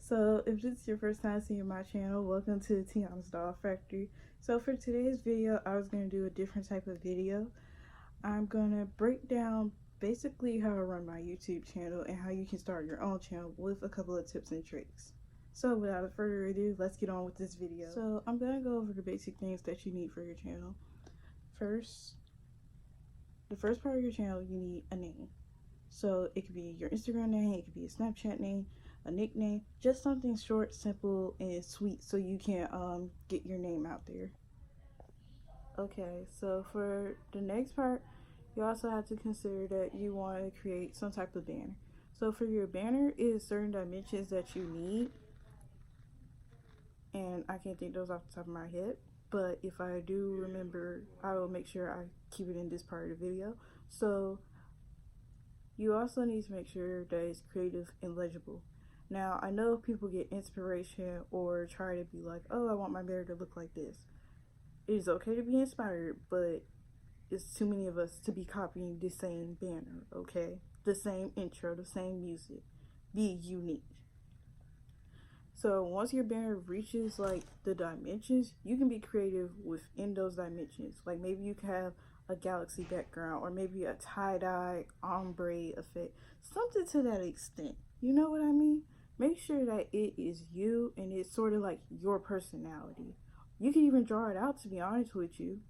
So if this is your first time seeing my channel, welcome to Tiana's Doll Factory. So for today's video, I was going to do a different type of video. I'm going to break down basically how I run my YouTube channel and how you can start your own channel with a couple of tips and tricks. So without further ado, let's get on with this video. So I'm going to go over the basic things that you need for your channel. First, the first part of your channel, you need a name. So it could be your Instagram name, it could be a Snapchat name, a nickname, just something short, simple, and sweet so you can get your name out there. Okay, so for the next part, you also have to consider that you want to create some type of banner. So for your banner, it is certain dimensions that you need, and I can't think those off the top of my head, but if I do remember, I will make sure I keep it in this part of the video. So you also need to make sure that it's creative and legible. Now, I know people get inspiration or try to be like, oh, I want my banner to look like this. It is okay to be inspired, but it's too many of us to be copying the same banner, okay? The same intro, the same music. Be unique. So once your banner reaches like the dimensions, you can be creative within those dimensions. Like maybe you can have a galaxy background, or maybe a tie-dye ombre effect, something to that extent. You know what I mean? Make sure that it is you and it's sort of like your personality. You can even draw it out, to be honest with you.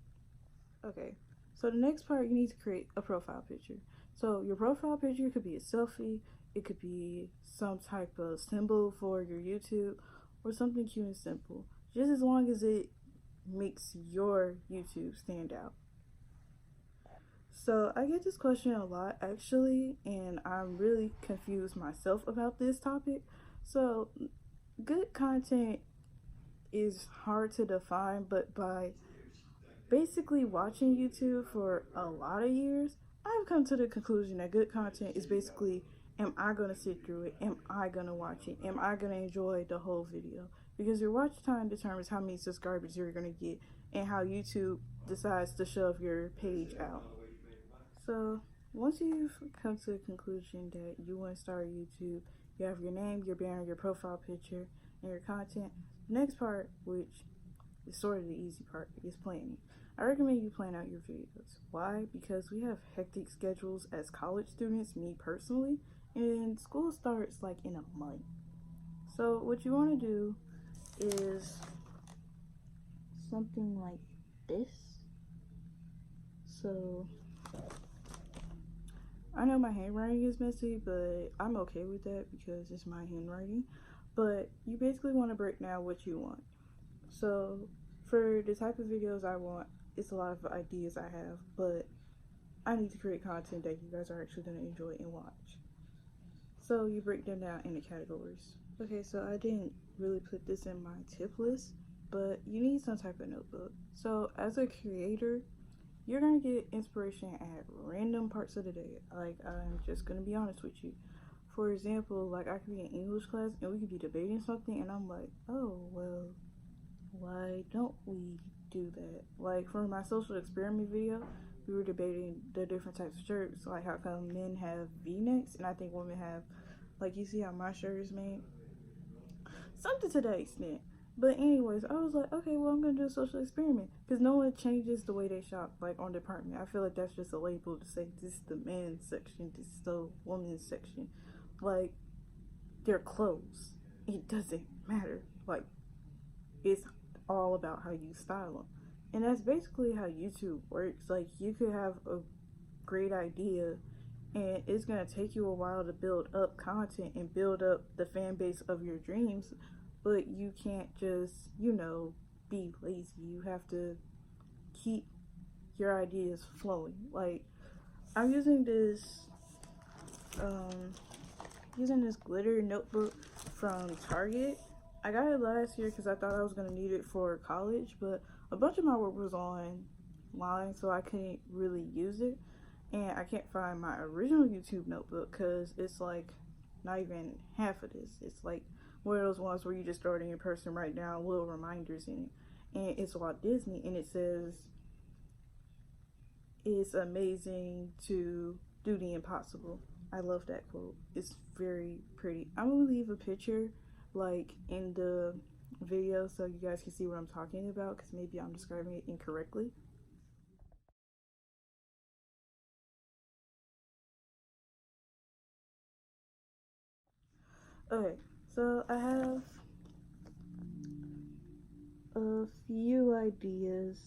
Okay, so the next part, you need to create a profile picture. So your profile picture could be a selfie, it could be some type of symbol for your YouTube, or something cute and simple, just as long as it makes your YouTube stand out. So I get this question a lot actually, and I'm really confused myself about this topic. So good content is hard to define, but by basically watching YouTube for a lot of years, I've come to the conclusion that good content is basically, am I going to sit through it? Am I going to watch it? Am I going to enjoy the whole video? Because your watch time determines how many subscribers you're going to get and how YouTube decides to shove your page out. So once you've come to the conclusion that you want to start YouTube, you have your name, your banner, your profile picture, and your content. The next part, which is sort of the easy part, is planning. I recommend you plan out your videos. Why? Because we have hectic schedules as college students, me personally, and school starts like in a month. So what you want to do is something like this. So I know my handwriting is messy, but I'm okay with that because it's my handwriting. But you basically want to break down what you want. So for the type of videos I want, it's a lot of ideas I have, but I need to create content that you guys are actually going to enjoy and watch. So you break them down into categories. Okay, so I didn't really put this in my tip list, but you need some type of notebook. So as a creator, you're gonna get inspiration at random parts of the day. Like, I'm just gonna be honest with you. For example, like I could be in English class and we could be debating something and I'm like, oh, well, why don't we do that? Like for my social experiment video, we were debating the different types of shirts, like how come men have v-necks and I think women have, like, you see how my shirt is made? Something to that extent. But anyways, I was like, okay, well, I'm gonna do a social experiment because no one changes the way they shop, like on department. I feel like that's just a label to say this is the men's section, this is the women's section. Like, their clothes, it doesn't matter. Like, it's all about how you style them, and that's basically how YouTube works. Like, you could have a great idea and it's gonna take you a while to build up content and build up the fan base of your dreams, but you can't just, be lazy. You have to keep your ideas flowing. Like, I'm using this glitter notebook from Target. I got it last year because I thought I was gonna need it for college, but a bunch of my work was online, so I couldn't really use it. And I can't find my original YouTube notebook because it's like not even half of this. It's like one of those ones where you just throw it in your purse and write down little reminders in it. And it's Walt Disney, and it says, it's amazing to do the impossible. I love that quote. It's very pretty. I'm gonna leave a picture like in the video so you guys can see what I'm talking about, because maybe I'm describing it incorrectly. Okay, so I have a few ideas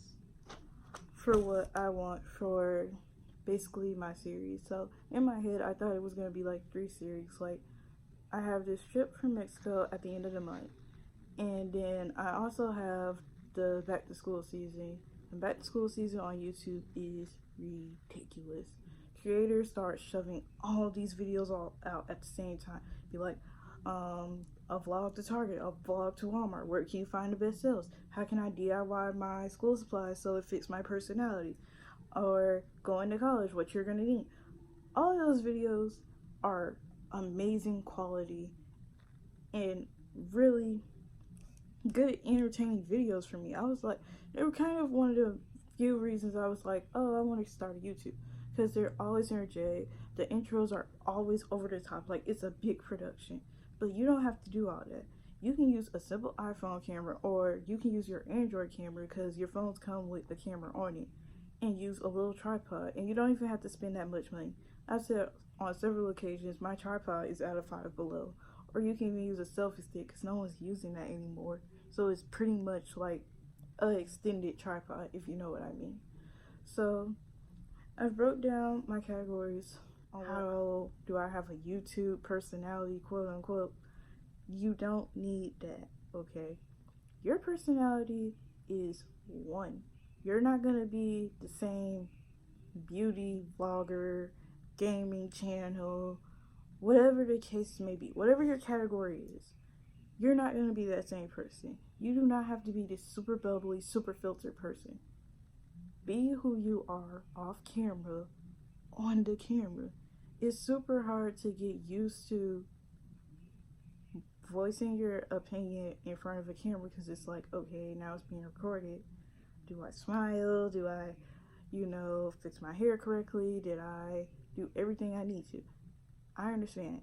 for what I want for basically my series. So in my head, I thought it was gonna be like 3 series. Like, I have this trip from Mexico at the end of the month, and then I also have the back to school season. And back to school season on YouTube is ridiculous. Creators start shoving all these videos all out at the same time. Be like, a vlog to Target, a vlog to Walmart. Where can you find the best sales? How can I DIY my school supplies so it fits my personality? Or going to college, what you're gonna need. All of those videos are amazing quality and really good entertaining videos for me. I was like, they were kind of one of the few reasons I was like, oh, I want to start a YouTube, because they're always energetic. The intros are always over the top, like it's a big production. But you don't have to do all that. You can use a simple iPhone camera, or you can use your Android camera, because your phones come with the camera on it, and use a little tripod, and you don't even have to spend that much money. I've said on several occasions my tripod is out of Five Below. Or you can even use a selfie stick, because no one's using that anymore. So it's pretty much like an extended tripod, if you know what I mean. So I've broke down my categories on how do I have a YouTube personality, quote unquote. You don't need that, okay? Your personality is one. You're not gonna be the same beauty vlogger, gaming channel, whatever the case may be, whatever your category is, you're not going to be that same person. You do not have to be this super bubbly, super filtered person. Be who you are off camera, on the camera. It's super hard to get used to voicing your opinion in front of a camera, because it's like, okay, now it's being recorded. Do I smile? Do I, fix my hair correctly? Did I do everything I need to? I understand.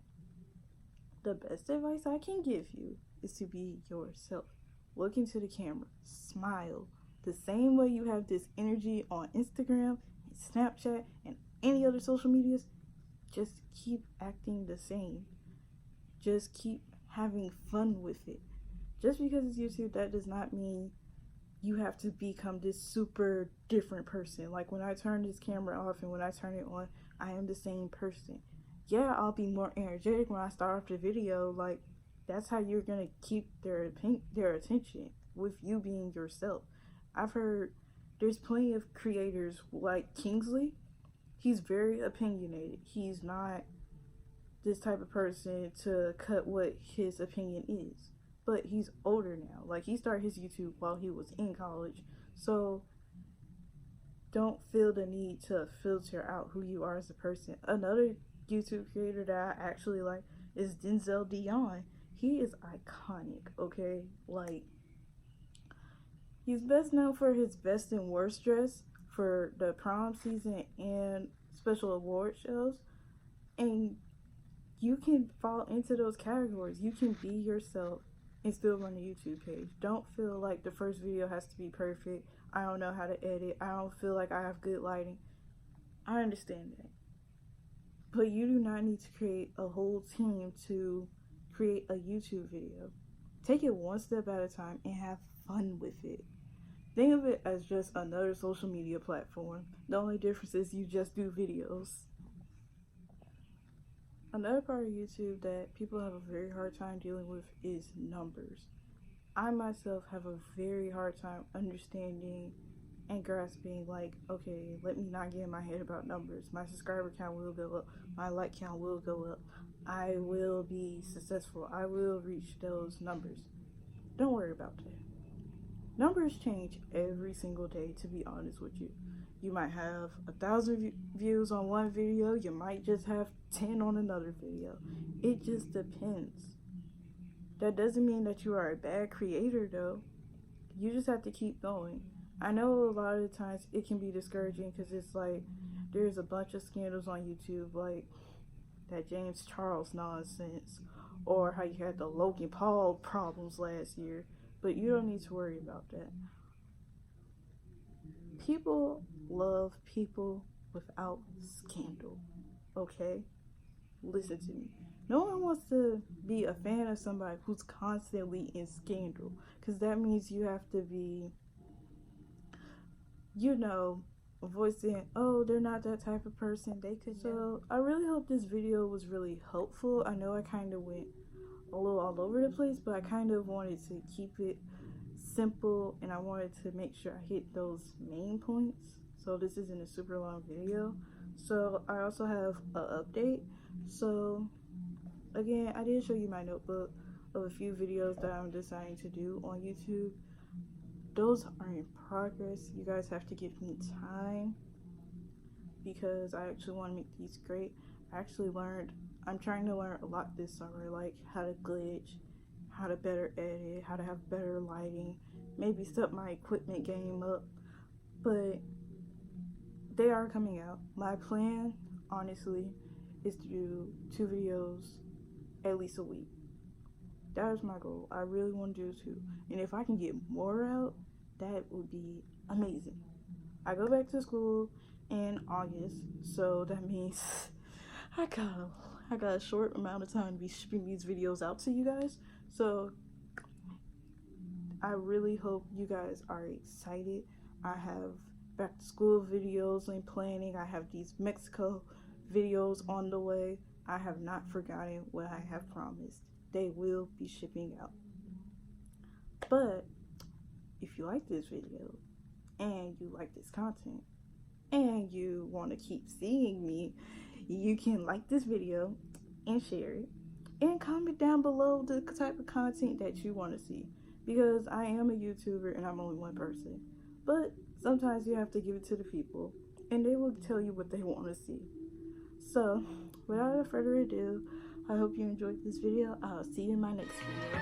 The best advice I can give you is to be yourself. Look into the camera, smile. The same way you have this energy on Instagram, Snapchat, and any other social medias, just keep acting the same. Just keep having fun with it. Just because it's YouTube, that does not mean you have to become this super different person. Like, when I turn this camera off and when I turn it on, I am the same person. Yeah, I'll be more energetic when I start off the video. Like, that's how you're gonna keep their attention, with you being yourself. I've heard there's plenty of creators like Kingsley. He's very opinionated. He's not this type of person to cut what his opinion is. But he's older now. Like, he started his YouTube while he was in college. So don't feel the need to filter out who you are as a person. Another YouTube creator that I actually like is Denzel Dion. He is iconic, okay? Like, he's best known for his best and worst dress for the prom season and special award shows. And you can fall into those categories. You can be yourself and still run a YouTube page. Don't feel like the first video has to be perfect. I don't know how to edit. I don't feel like I have good lighting. I understand that. But you do not need to create a whole team to create a YouTube video. Take it one step at a time and have fun with it. Think of it as just another social media platform. The only difference is you just do videos. Another part of YouTube that people have a very hard time dealing with is numbers. I myself have a very hard time understanding and grasping, like, okay, let me not get in my head about numbers. My subscriber count will go up. My like count will go up. I will be successful. I will reach those numbers. Don't worry about that. Numbers change every single day, to be honest with you. You might have 1,000 views on one video. You might just have 10 on another video. It just depends. That doesn't mean that you are a bad creator, though. You just have to keep going. I know a lot of the times it can be discouraging, because it's like there's a bunch of scandals on YouTube, like that James Charles nonsense, or how you had the Logan Paul problems last year, but you don't need to worry about that. People love people without scandal, okay? Listen to me. No one wants to be a fan of somebody who's constantly in scandal, because that means you have to be, voicing, oh, they're not that type of person. They could. So I really hope this video was really helpful. I know I kind of went a little all over the place, but I kind of wanted to keep it simple, and I wanted to make sure I hit those main points. So this isn't a super long video. So I also have an update. So again, I did show you my notebook of a few videos that I'm deciding to do on YouTube. Those are in progress. You guys have to give me time because I actually want to make these great. I'm trying to learn a lot this summer, like how to glitch, how to better edit, how to have better lighting, maybe step my equipment game up. But they are coming out. My plan, honestly, is to do 2 videos at least a week. That is my goal. I really want to do 2. And if I can get more out, that would be amazing. I go back to school in August, so that means I got a short amount of time to be shipping these videos out to you guys. So I really hope you guys are excited. I have back to school videos and planning. I have these Mexico videos on the way. I have not forgotten what I have promised. They will be shipping out. But if you like this video and you like this content and you want to keep seeing me, you can like this video and share it and comment down below the type of content that you want to see, because I am a YouTuber and I'm only one person, but sometimes you have to give it to the people and they will tell you what they want to see. So without further ado, I hope you enjoyed this video. I'll see you in my next video.